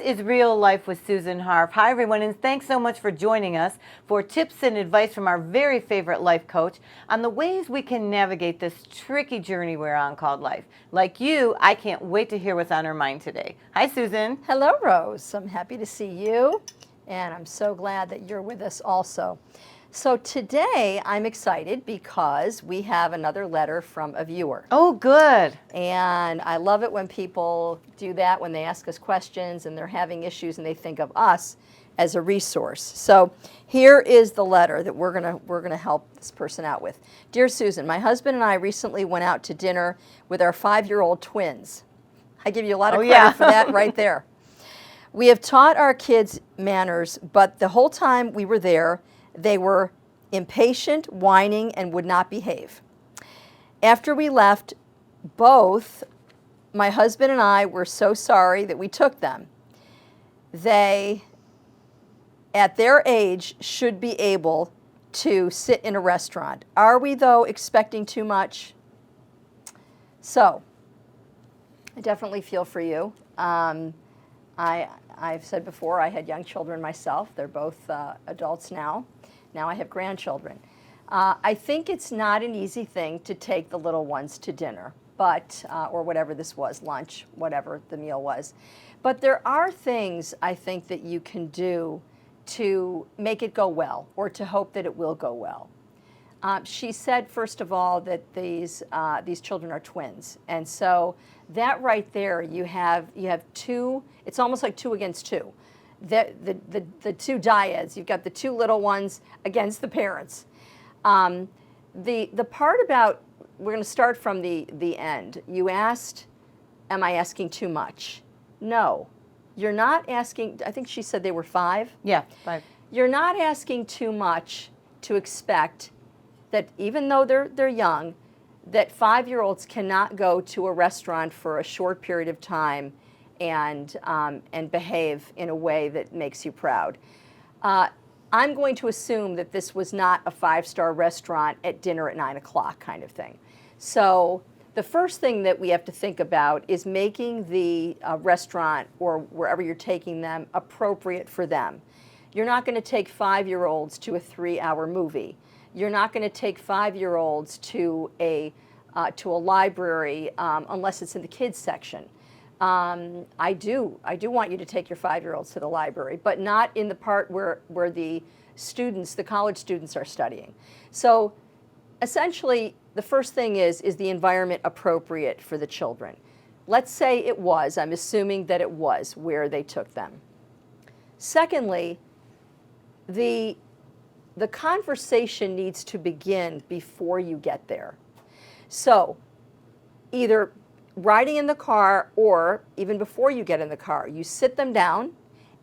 is Real Life with Susan Harf. Hi, everyone, and thanks so much for joining us for tips and advice from our very favorite life coach on the ways we can navigate this tricky journey we're on called life. Like you, I can't wait to hear what's on her mind today. Hi, Susan. Hello, Rose. I'm happy to see you, and I'm so glad that you're with us also. So today I'm excited because we have another letter from a viewer. Oh, good. And I love it when people do that, when they ask us questions and they're having issues and they think of us as a resource. So here is the letter that we're gonna help this person out with. Dear Susan, my husband and I recently went out to dinner with our 5-year-old twins. I give you a lot of credit for that right there. We have taught our kids manners, but the whole time we were there, they were impatient, whining, and would not behave. After we left, both my husband and I were so sorry that we took them. They, at their age, should be able to sit in a restaurant. Are we, though, expecting too much? So, I definitely feel for you. I've said before, I had young children myself. They're both adults now. Now I have grandchildren. I think it's not an easy thing to take the little ones to dinner, but or whatever this was, lunch, whatever the meal was. But there are things I think that you can do to make it go well, or to hope that it will go well. She said, first of all, that these children are twins, and so that right there, you have two. It's almost like 2 against 2. The two dyads. You've got the 2 little ones against the parents. The part about, we're going to start from the end. You asked, am I asking too much? No, you're not asking. I think she said they were 5. Yeah, 5. You're not asking too much to expect that even though they're young, that 5-year-olds cannot go to a restaurant for a short period of time and behave in a way that makes you proud. I'm going to assume that this was not a 5-star restaurant at dinner at 9 o'clock kind of thing. So the first thing that we have to think about is making the restaurant or wherever you're taking them appropriate for them. You're not going to take 5-year-olds to a 3-hour movie. You're not going to take 5-year-olds to a library unless it's in the kids section. I do want you to take your 5-year-olds to the library, but not in the part where the students, the college students, are studying. So essentially, the first thing is the environment appropriate for the children? Let's say it was. I'm assuming that it was where they took them. Secondly, the conversation needs to begin before you get there. So either riding in the car or even before you get in the car, you sit them down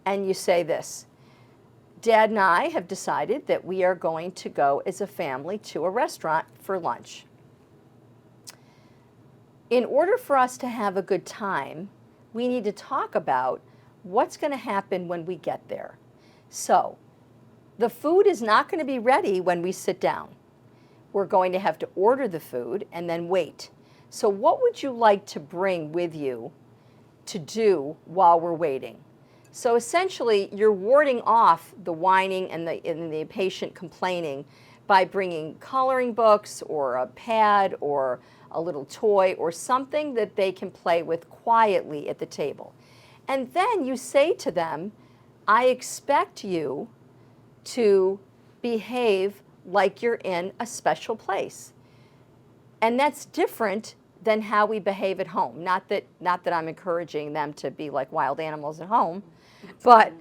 and you say this: Dad and I have decided that we are going to go as a family to a restaurant for lunch. In order for us to have a good time, we need to talk about what's going to happen when we get there. So the food is not going to be ready when we sit down. We're going to have to order the food and then wait. So what would you like to bring with you to do while we're waiting? So essentially, you're warding off the whining and the impatient complaining by bringing coloring books or a pad or a little toy or something that they can play with quietly at the table. And then you say to them, I expect you to behave like you're in a special place. And that's different than how we behave at home. Not that I'm encouraging them to be like wild animals at home, but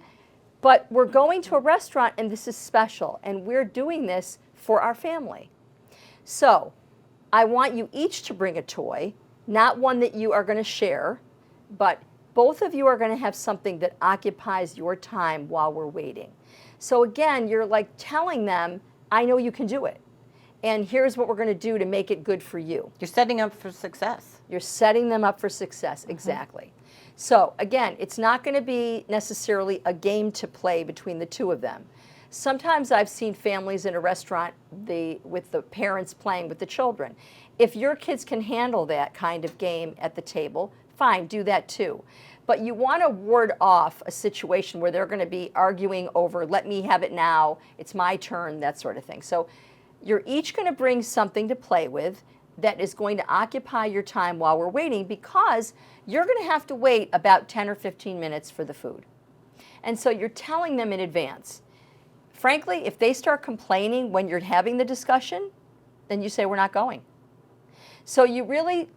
we're going to a restaurant and this is special and we're doing this for our family. So I want you each to bring a toy, not one that you are going to share, but both of you are going to have something that occupies your time while we're waiting. So again, you're like telling them, I know you can do it. And here's what we're going to do to make it good for you. You're setting up for success. You're setting them up for success, exactly. So again, it's not going to be necessarily a game to play between the two of them. Sometimes I've seen families in a restaurant with the parents playing with the children. If your kids can handle that kind of game at the table, fine, do that too. but you want to ward off a situation where they're going to be arguing over, let me have it now, it's my turn, that sort of thing. So you're each going to bring something to play with that is going to occupy your time while we're waiting, because you're going to have to wait about 10 or 15 minutes for the food. And so you're telling them in advance. Frankly, if they start complaining when you're having the discussion, then you say, we're not going. So you really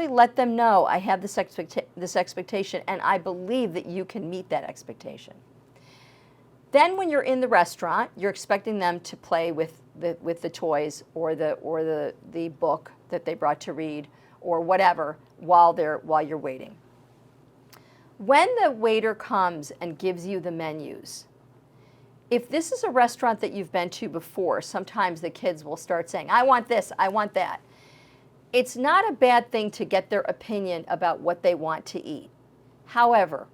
let them know, I have this expectation, and I believe that you can meet that expectation. Then when you're in the restaurant, you're expecting them to play with the toys or the book that they brought to read or whatever while you're waiting. When the waiter comes and gives you the menus, if this is a restaurant that you've been to before, sometimes the kids will start saying, I want this, I want that. It's not a bad thing to get their opinion about what they want to eat. However,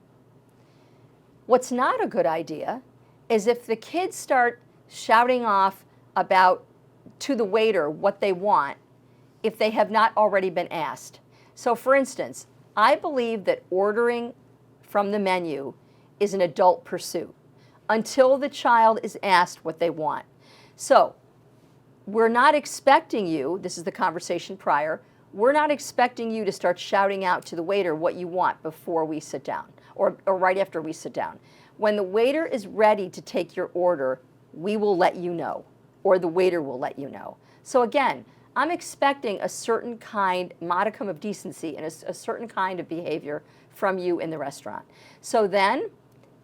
what's not a good idea is if the kids start shouting off to the waiter what they want if they have not already been asked. So for instance, I believe that ordering from the menu is an adult pursuit until the child is asked what they want. So we're not expecting you, this is the conversation prior, we're not expecting you to start shouting out to the waiter what you want before we sit down or right after we sit down. When the waiter is ready to take your order, we will let you know, or the waiter will let you know. So again, I'm expecting a certain modicum of decency and a certain kind of behavior from you in the restaurant. So then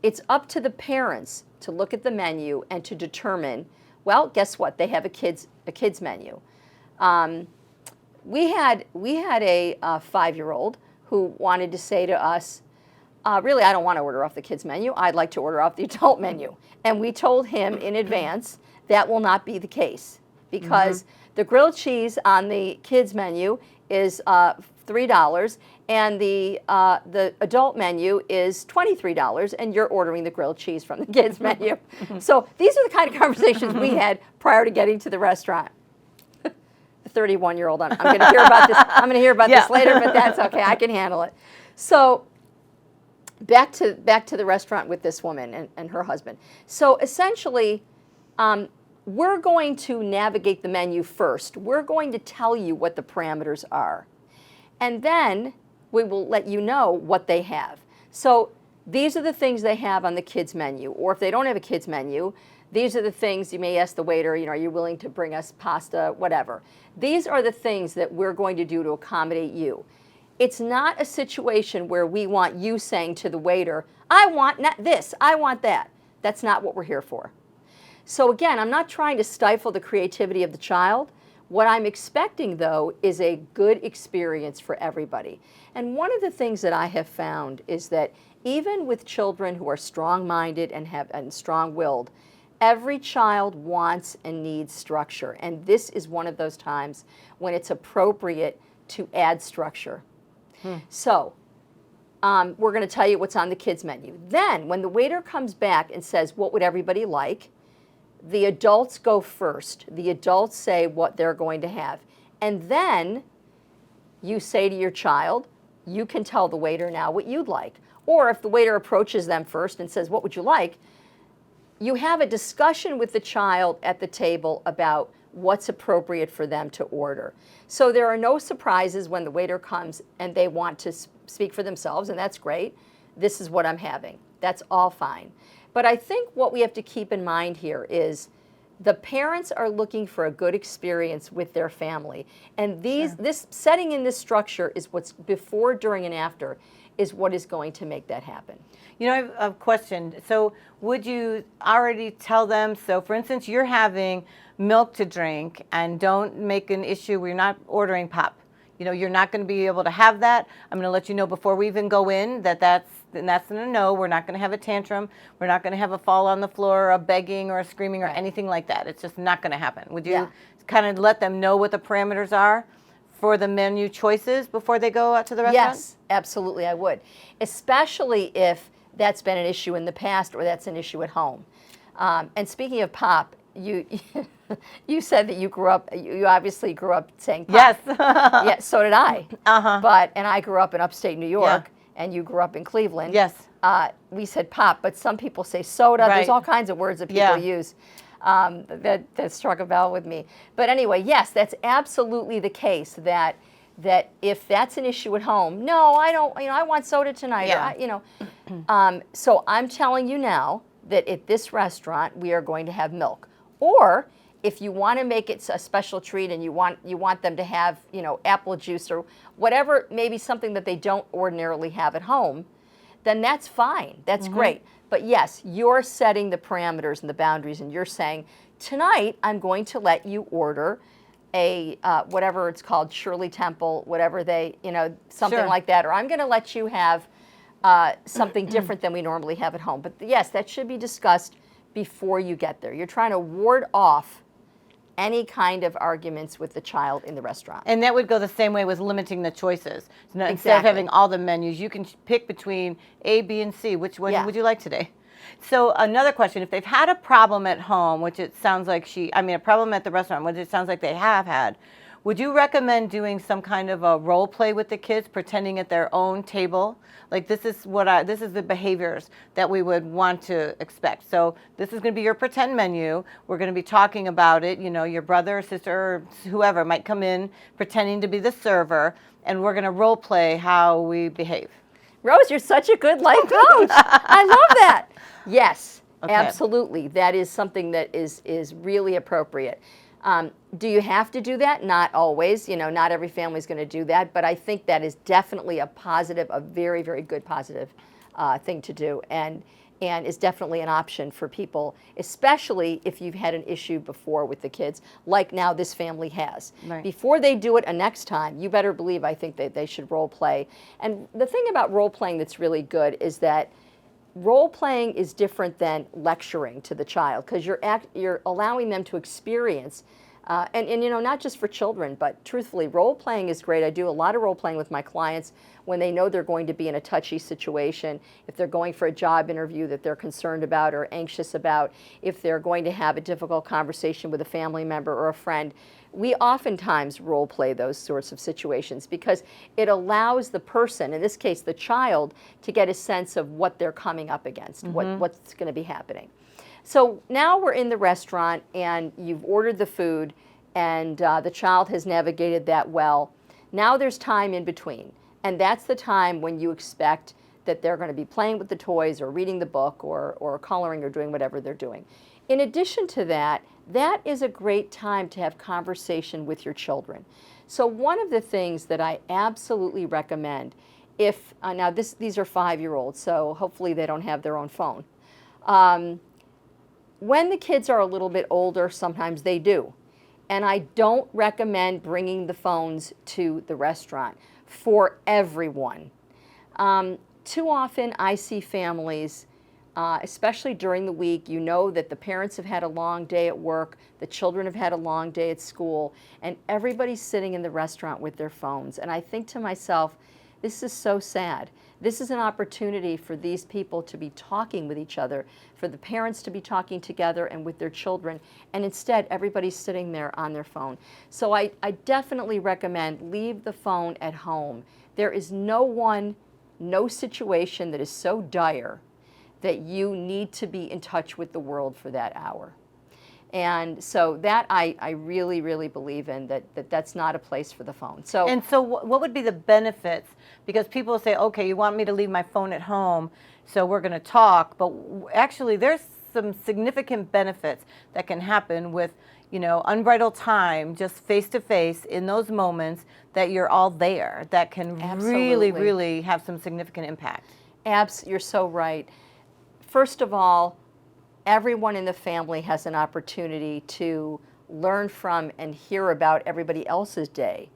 it's up to the parents to look at the menu and to determine, well, guess what? They have a kids menu. We had a 5-year-old who wanted to say to us, really, I don't want to order off the kids menu. I'd like to order off the adult menu. And we told him in advance that will not be the case, because the grilled cheese on the kids menu is $3, and the adult menu is $23, and you're ordering the grilled cheese from the kids menu. So these are the kind of conversations we had prior to getting to the restaurant. The 31-year-old, I'm going to hear about this. I'm going to hear about this later, but that's okay. I can handle it. So back to the restaurant with this woman and her husband. So essentially, we're going to navigate the menu first. We're going to tell you what the parameters are. And then we will let you know what they have. So these are the things they have on the kids menu. Or if they don't have a kids menu, these are the things you may ask the waiter, are you willing to bring us pasta, whatever. These are the things that we're going to do to accommodate you. It's not a situation where we want you saying to the waiter, I want this, I want that. That's not what we're here for. So again, I'm not trying to stifle the creativity of the child. What I'm expecting, though, is a good experience for everybody. And one of the things that I have found is that even with children who are strong-minded and strong-willed, every child wants and needs structure. And this is one of those times when it's appropriate to add structure. So we're going to tell you what's on the kids menu. Then when the waiter comes back and says, what would everybody like? The adults go first. The adults say what they're going to have. And then you say to your child, you can tell the waiter now what you'd like. Or if the waiter approaches them first and says, what would you like? You have a discussion with the child at the table about what's appropriate for them to order. So there are no surprises when the waiter comes and they want to speak for themselves, and that's great. This is what I'm having. That's all fine. But I think what we have to keep in mind here is the parents are looking for a good experience with their family. And this setting in this structure is what's before, during, and after is what is going to make that happen. I have a question. So would you already tell them, so for instance, you're having milk to drink and don't make an issue where you're not ordering pop. You're not going to be able to have that. I'm going to let you know before we even go in that's a no. We're not going to have a tantrum. We're not going to have a fall on the floor, a begging or a screaming or anything like that. It's just not going to happen. Would you kind of let them know what the parameters are for the menu choices before they go out to the restaurant? Yes, absolutely I would. Especially if that's been an issue in the past or that's an issue at home. And speaking of pop, you said that you obviously grew up saying pop. Yes. Yeah, so did I. And I grew up in upstate New York. and you grew up in Cleveland, Yes. We said pop, but some people say soda. Right. There's all kinds of words that people use that struck a bell with me. But anyway, yes, that's absolutely the case, that if that's an issue at home, no, I don't, I want soda tonight. Yeah. So I'm telling you now that at this restaurant, we are going to have milk. Or if you want to make it a special treat and you want them to have, apple juice or whatever, maybe something that they don't ordinarily have at home, then that's fine. That's great. But yes, you're setting the parameters and the boundaries, and you're saying, tonight I'm going to let you order a whatever it's called, Shirley Temple, whatever they, something Sure. like that, or I'm going to let you have something different than we normally have at home. But yes, that should be discussed before you get there. You're trying to ward off any kind of arguments with the child in the restaurant. And that would go the same way with limiting the choices. So instead of Exactly. having all the menus, you can pick between A, B, and C. Which one would you like today? So another question, if they've had a problem at home, which it sounds like a problem at the restaurant, which it sounds like they have had, would you recommend doing some kind of a role play with the kids, pretending at their own table? Like, this is the behaviors that we would want to expect. So this is going to be your pretend menu. We're going to be talking about it. Your brother or sister or whoever might come in pretending to be the server, and we're going to role play how we behave. Rose, you're such a good life coach. I love that. Yes, Okay. absolutely. That is something that is really appropriate. Do you have to do that? Not always. Not every family is going to do that, but I think that is definitely a very, very good positive thing to do, and is definitely an option for people, especially if you've had an issue before with the kids, like now this family has. Right. Before they do it a next time, you better believe I think that they should role play. And the thing about role playing that's really good is that role playing is different than lecturing to the child, because you're allowing them to experience, and not just for children, but truthfully, role playing is great. I do a lot of role playing with my clients when they know they're going to be in a touchy situation, if they're going for a job interview that they're concerned about or anxious about, if they're going to have a difficult conversation with a family member or a friend. We oftentimes role play those sorts of situations because it allows the person, in this case the child, to get a sense of what they're coming up against, what's going to be happening. So now we're in the restaurant and you've ordered the food, and the child has navigated that well. Now there's time in between, and that's the time when you expect that they're going to be playing with the toys or reading the book or coloring or doing whatever they're doing. In addition to that, that is a great time to have conversation with your children. So one of the things that I absolutely recommend, if now these are 5-year-olds, so hopefully they don't have their own phone. When the kids are a little bit older, sometimes they do. And I don't recommend bringing the phones to the restaurant for everyone. Too often I see families, especially during the week, that the parents have had a long day at work, the children have had a long day at school, and everybody's sitting in the restaurant with their phones. And I think to myself, this is so sad. This is an opportunity for these people to be talking with each other, for the parents to be talking together and with their children, and instead everybody's sitting there on their phone. So I definitely recommend leave the phone at home. There is no situation that is so dire that you need to be in touch with the world for that hour. And so that I really, really believe in, that's not a place for the phone. So what would be the benefits? Because people say, okay, you want me to leave my phone at home, so we're going to talk. But actually, there's some significant benefits that can happen with, unbridled time, just face to face in those moments that you're all there. That can really, really have some significant impact. You're so right. First of all, everyone in the family has an opportunity to learn from and hear about everybody else's day.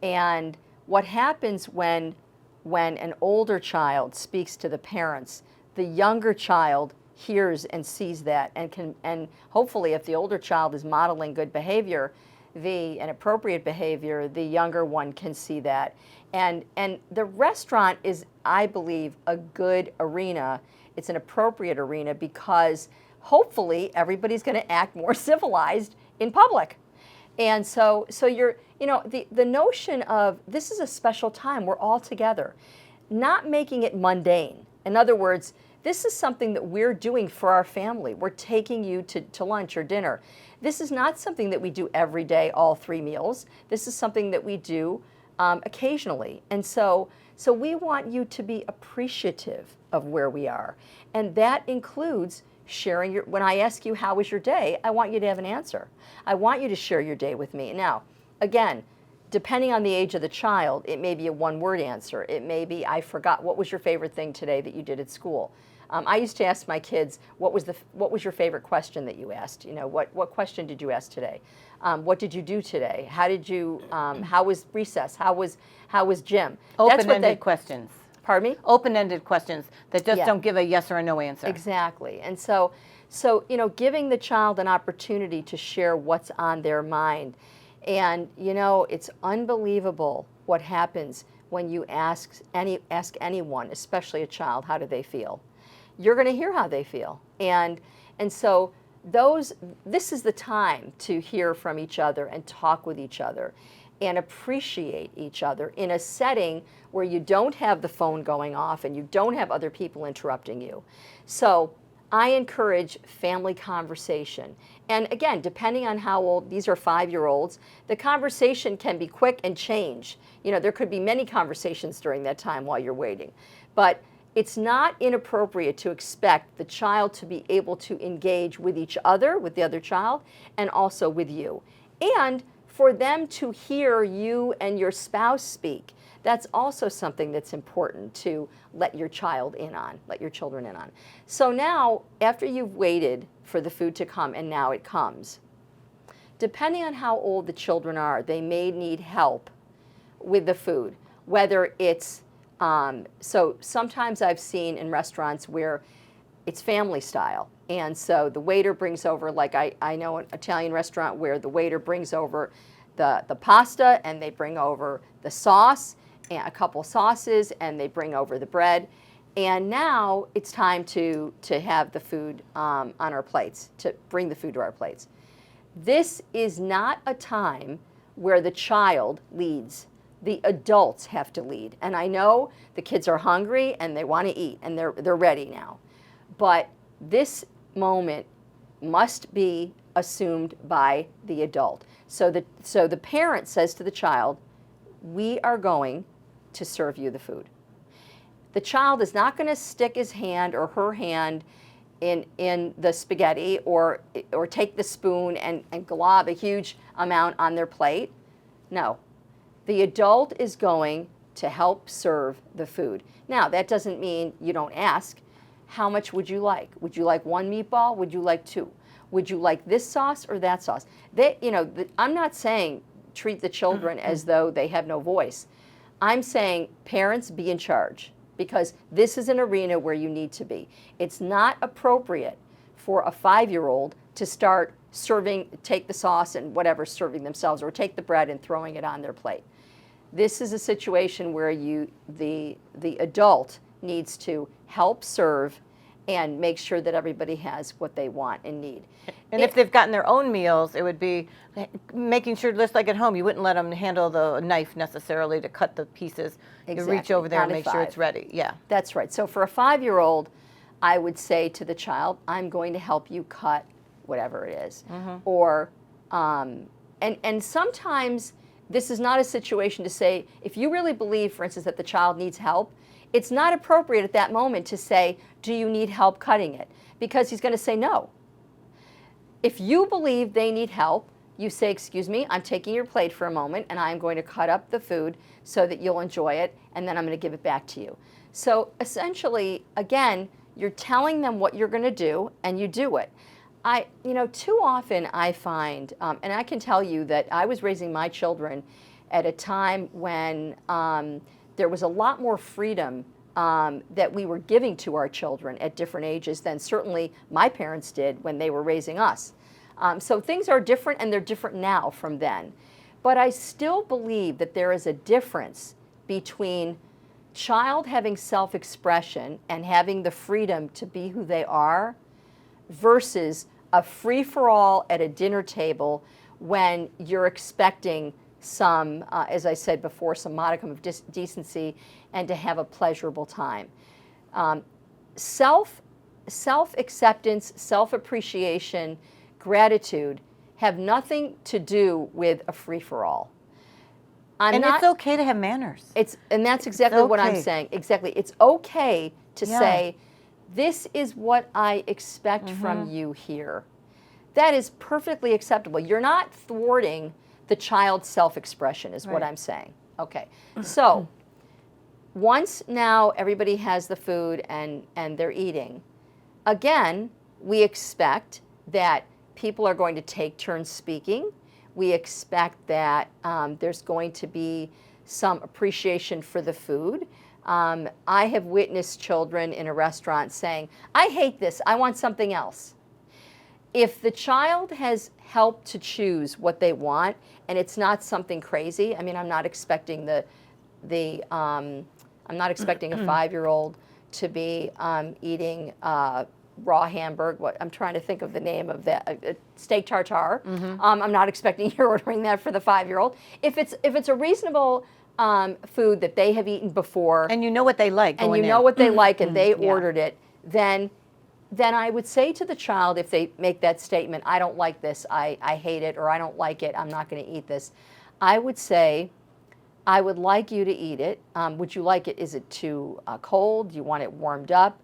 And what happens when an older child speaks to the parents, the younger child hears and sees that, and hopefully if the older child is modeling good behavior, and appropriate behavior, the younger one can see that. And the restaurant is, I believe, a good arena. It's an appropriate arena because hopefully everybody's going to act more civilized in public. And so you're, the notion of this is a special time, we're all together. not making it mundane. In other words, this is something that we're doing for our family. We're taking you to lunch or dinner. This is not something that we do every day, all 3 meals. This is something that we do occasionally. And so we want you to be appreciative of where we are. And that includes sharing when I ask you, how was your day? I want you to have an answer. I want you to share your day with me. Now, again, depending on the age of the child, it may be a one-word answer. It may be, I forgot, what was your favorite thing today that you did at school? I used to ask my kids, what was your favorite question that you asked? You know, what question did you ask today? What did you do today? How was recess? How was gym? Open-ended questions. Pardon me? Open-ended questions that just don't give a yes or a no answer. Exactly. And so giving the child an opportunity to share what's on their mind. And it's unbelievable what happens when you ask anyone, especially a child, how do they feel? You're going to hear how they feel. And so this is the time to hear from each other and talk with each other and appreciate each other in a setting where you don't have the phone going off and you don't have other people interrupting you. So I encourage family conversation. And again, depending on how old, these are 5-year-olds, the conversation can be quick and change. There could be many conversations during that time while you're waiting. But it's not inappropriate to expect the child to be able to engage with each other, with the other child, and also with you. And for them to hear you and your spouse speak. That's also something that's important to let your children in on. So now, after you've waited for the food to come, and now it comes, depending on how old the children are, they may need help with the food, whether it's, so sometimes I've seen in restaurants where it's family style. And so the waiter brings over, like I know an Italian restaurant where the waiter brings over the pasta, and they bring over the sauce, and a couple sauces, and they bring over the bread. And now it's time to have the food on our plates, to bring the food to our plates. This is not a time where the child leads. The adults have to lead. And I know the kids are hungry and they want to eat and they're ready now. But this moment must be assumed by the adult. So the parent says to the child, we are going to serve you the food. The child is not going to stick his hand or her hand in the spaghetti or take the spoon and glob a huge amount on their plate. No. The adult is going to help serve the food. Now, that doesn't mean you don't ask, how much would you like? Would you like 1 meatball? Would you like 2? Would you like this sauce or that sauce? I'm not saying treat the children as though they have no voice. I'm saying parents, be in charge, because this is an arena where you need to be. It's not appropriate for a 5-year-old to start take the sauce and whatever, serving themselves, or take the bread and throwing it on their plate. This is a situation where the adult needs to help serve and make sure that everybody has what they want and need. And if they've gotten their own meals, it would be making sure, just like at home, you wouldn't let them handle the knife necessarily to cut the pieces. Exactly. You reach over there Not and at make sure 5. it's ready. Yeah. That's right. So for a 5-year-old, I would say to the child, I'm going to help you cut whatever it is. Mm-hmm. Or, and sometimes this is not a situation to say, if you really believe, for instance, that the child needs help, it's not appropriate at that moment to say, do you need help cutting it? Because he's going to say no. If you believe they need help, you say, excuse me, I'm taking your plate for a moment and I'm going to cut up the food so that you'll enjoy it, and then I'm going to give it back to you. So essentially, again, you're telling them what you're going to do and you do it. Too often I find, and I can tell you that I was raising my children at a time when there was a lot more freedom that we were giving to our children at different ages than certainly my parents did when they were raising us. So things are different, and they're different now from then. But I still believe that there is a difference between child having self-expression and having the freedom to be who they are versus a free-for-all at a dinner table when you're expecting some, as I said before, some modicum of decency, and to have a pleasurable time. Self-acceptance, self-appreciation, gratitude have nothing to do with a free-for-all. It's okay to have manners. And that's exactly what I'm saying. Exactly. It's okay to say, this is what I expect from you here. That is perfectly acceptable. You're not thwarting the child's self-expression is what I'm saying. Okay. So once now everybody has the food and they're eating, again, we expect that people are going to take turns speaking. We expect that there's going to be some appreciation for the food. I have witnessed children in a restaurant saying, I hate this, I want something else. If the child has helped to choose what they want, and it's not something crazy, I mean, I'm not expecting I'm not expecting a 5-year-old to be eating raw hamburger. I'm trying to think of the name of that, steak tartare. I'm not expecting you're ordering that for the 5-year-old. If it's a reasonable food that they have eaten before, and you know what they like, and you know what they like, and they ordered it, then I would say to the child, if they make that statement, I don't like this, I hate it, or I don't like it, I'm not going to eat this, I would say, I would like you to eat it. Would you like it? Is it too cold? Do you want it warmed up?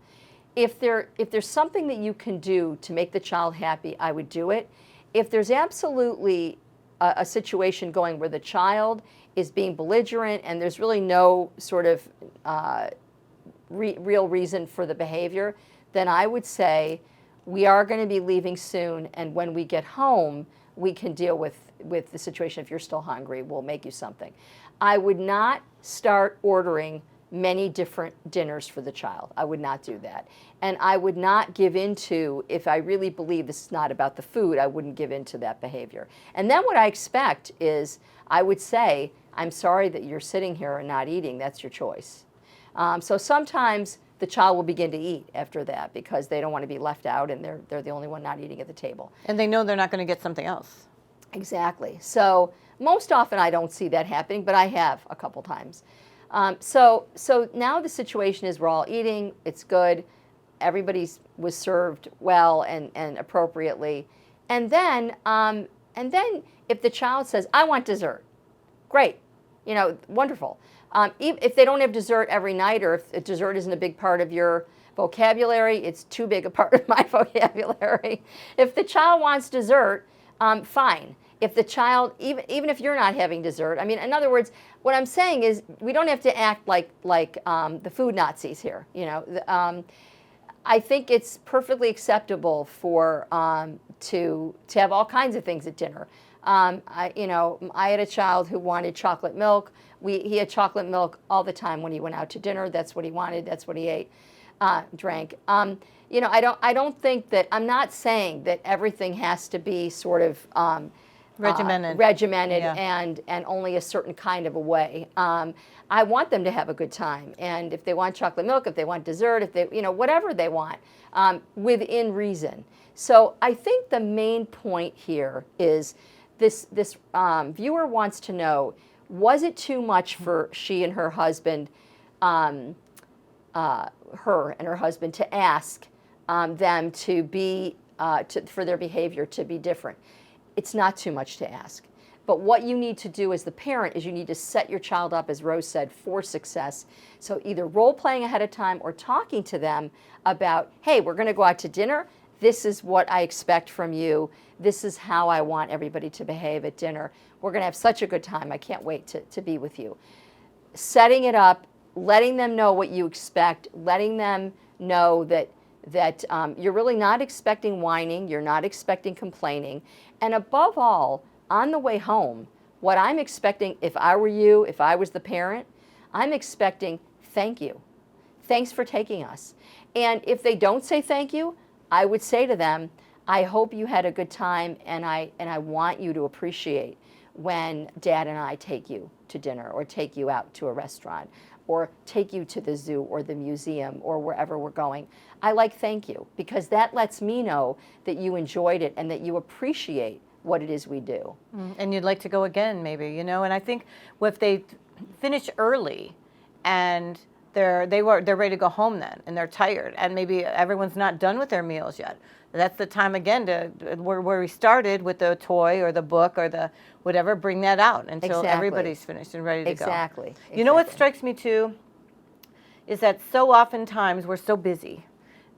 If there's something that you can do to make the child happy, I would do it. If there's absolutely a situation going where the child is being belligerent and there's really no sort of real reason for the behavior, then I would say, we are going to be leaving soon, and when we get home, we can deal with the situation. If you're still hungry, we'll make you something. I would not start ordering many different dinners for the child. I would not do that. And I would not give into, if I really believe this is not about the food, I wouldn't give into that behavior. And then what I expect is, I would say, I'm sorry that you're sitting here and not eating, that's your choice. So sometimes the child will begin to eat after that because they don't want to be left out and they're the only one not eating at the table. And they know they're not going to get something else. Exactly. So most often I don't see that happening, but I have a couple times. So now the situation is we're all eating, it's good, everybody was served well and appropriately. And then if the child says, I want dessert, great, wonderful. If they don't have dessert every night, or if dessert isn't a big part of your vocabulary, it's too big a part of my vocabulary. If the child wants dessert, fine. If the child, even if you're not having dessert, I mean, in other words, what I'm saying is we don't have to act like the food Nazis here. I think it's perfectly acceptable for to have all kinds of things at dinner. I had a child who wanted chocolate milk. He had chocolate milk all the time when he went out to dinner. That's what he wanted. That's what he ate, drank. I don't think that, I'm not saying that everything has to be sort of regimented and only a certain kind of a way. I want them to have a good time. And if they want chocolate milk, if they want dessert, if they, whatever they want, within reason. So I think the main point here is this viewer wants to know, was it too much for she and her husband, her and her husband, to ask them to be, for their behavior to be different? It's not too much to ask. But what you need to do as the parent is you need to set your child up, as Rose said, for success. So either role-playing ahead of time or talking to them about, hey, we're going to go out to dinner. This is what I expect from you. This is how I want everybody to behave at dinner. We're going to have such a good time. I can't wait to be with you. Setting it up, letting them know what you expect, letting them know that you're really not expecting whining, you're not expecting complaining. And above all, on the way home, what I'm expecting, if I were you, if I was the parent, I'm expecting thank you. Thanks for taking us. And if they don't say thank you, I would say to them, I hope you had a good time, and I want you to appreciate when Dad and I take you to dinner, or take you out to a restaurant, or take you to the zoo or the museum or wherever we're going. I like thank you, because that lets me know that you enjoyed it and that you appreciate what it is we do. And you'd like to go again, maybe, you know. And I think if they finish early, and they're ready to go home then, and they're tired, and maybe everyone's not done with their meals yet. That's the time again to where we started with the toy or the book or the whatever. Bring that out until everybody's finished and ready to go. Exactly. You know what strikes me too is that so oftentimes we're so busy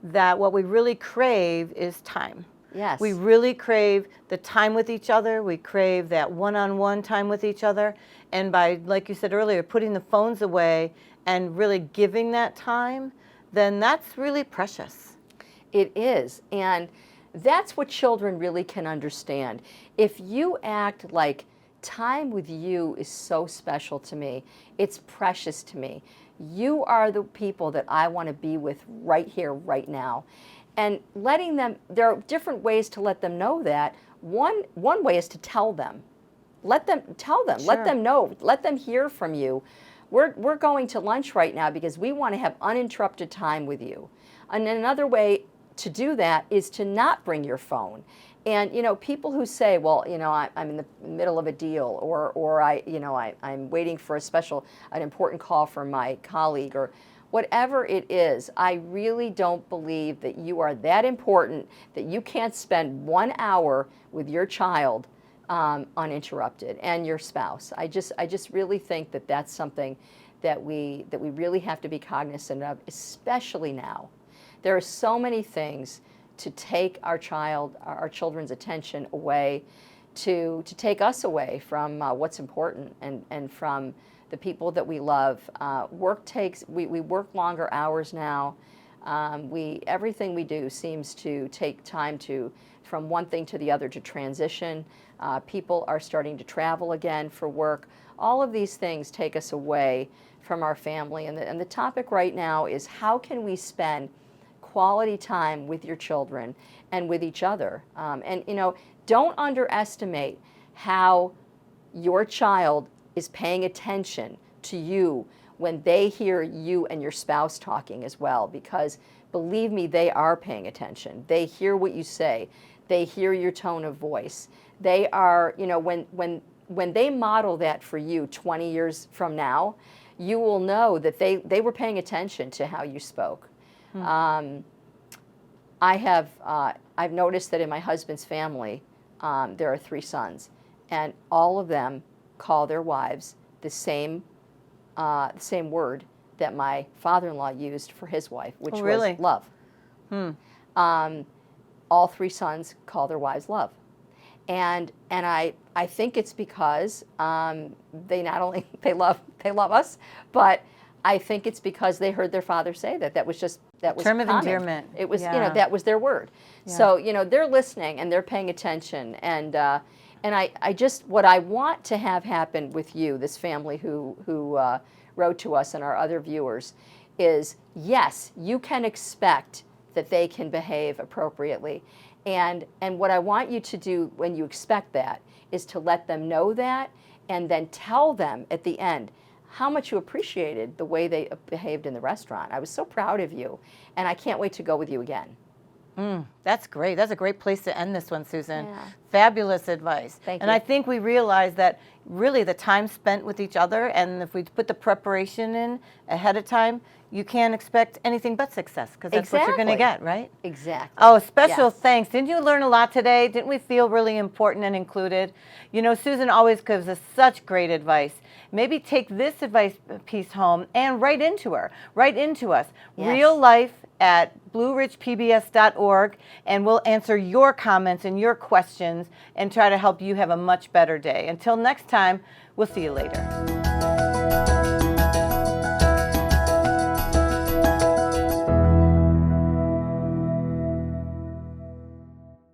that what we really crave is time. Yes. We really crave the time with each other. We crave that one-on-one time with each other. And by, like you said earlier, putting the phones away and really giving that time, then that's really precious. It is. And that's what children really can understand. If you act like time with you is so special to me, it's precious to me, you are the people that I want to be with right here, right now. And letting them, there are different ways to let them know that. One way is to tell them. Tell them, Sure. let them know, let them hear from you. We're going to lunch right now because we want to have uninterrupted time with you. And another way to do that is to not bring your phone. And, you know, people who say, well, you know, I'm in the middle of a deal, or I'm waiting for an important call from my colleague, or whatever it is, I really don't believe that you are that important that you can't spend 1 hour with your child uninterrupted, and your spouse. I just really think that that's something that we really have to be cognizant of, especially now. There are so many things to take our children's attention away, to take us away from what's important and from the people that we love. We work longer hours now. Everything we do seems to take time from one thing to the other to transition. People are starting to travel again for work. All of these things take us away from our family. And the topic right now is, how can we spend quality time with your children and with each other? And, you know, don't underestimate how your child is paying attention to you when they hear you and your spouse talking as well, because believe me, they are paying attention. They hear what you say. They hear your tone of voice. They are, you know, when they model that for you 20 years from now, you will know that they were paying attention to how you spoke. I've noticed that in my husband's family, there are 3 sons, and all of them call their wives the same word that my father-in-law used for his wife, which was love. All 3 sons call their wives love, and I think it's because they not only they love us, but I think it's because they heard their father say that. That was term of common. endearment. It was, yeah. you know, that was their word. Yeah. So, you know, they're listening and they're paying attention. And I just, what I want to have happen with you, this family who wrote to us and our other viewers, is yes, you can expect that they can behave appropriately. And what I want you to do when you expect that is to let them know that, and then tell them at the end how much you appreciated the way they behaved in the restaurant. I was so proud of you, and I can't wait to go with you again. That's great. That's a great place to end this one, Susan. Yeah. Fabulous advice. Thank and you. I think we realize that really the time spent with each other, and if we put the preparation in ahead of time, you can't expect anything but success, because that's what you're going to get, right? Exactly. Oh, special Yes. thanks. Didn't you learn a lot today? Didn't we feel really important and included? You know, Susan always gives us such great advice. Maybe take this advice piece home and write into us. Yes. reallife@blueridgepbs.org, and we'll answer your comments and your questions and try to help you have a much better day. Until next time, we'll see you later.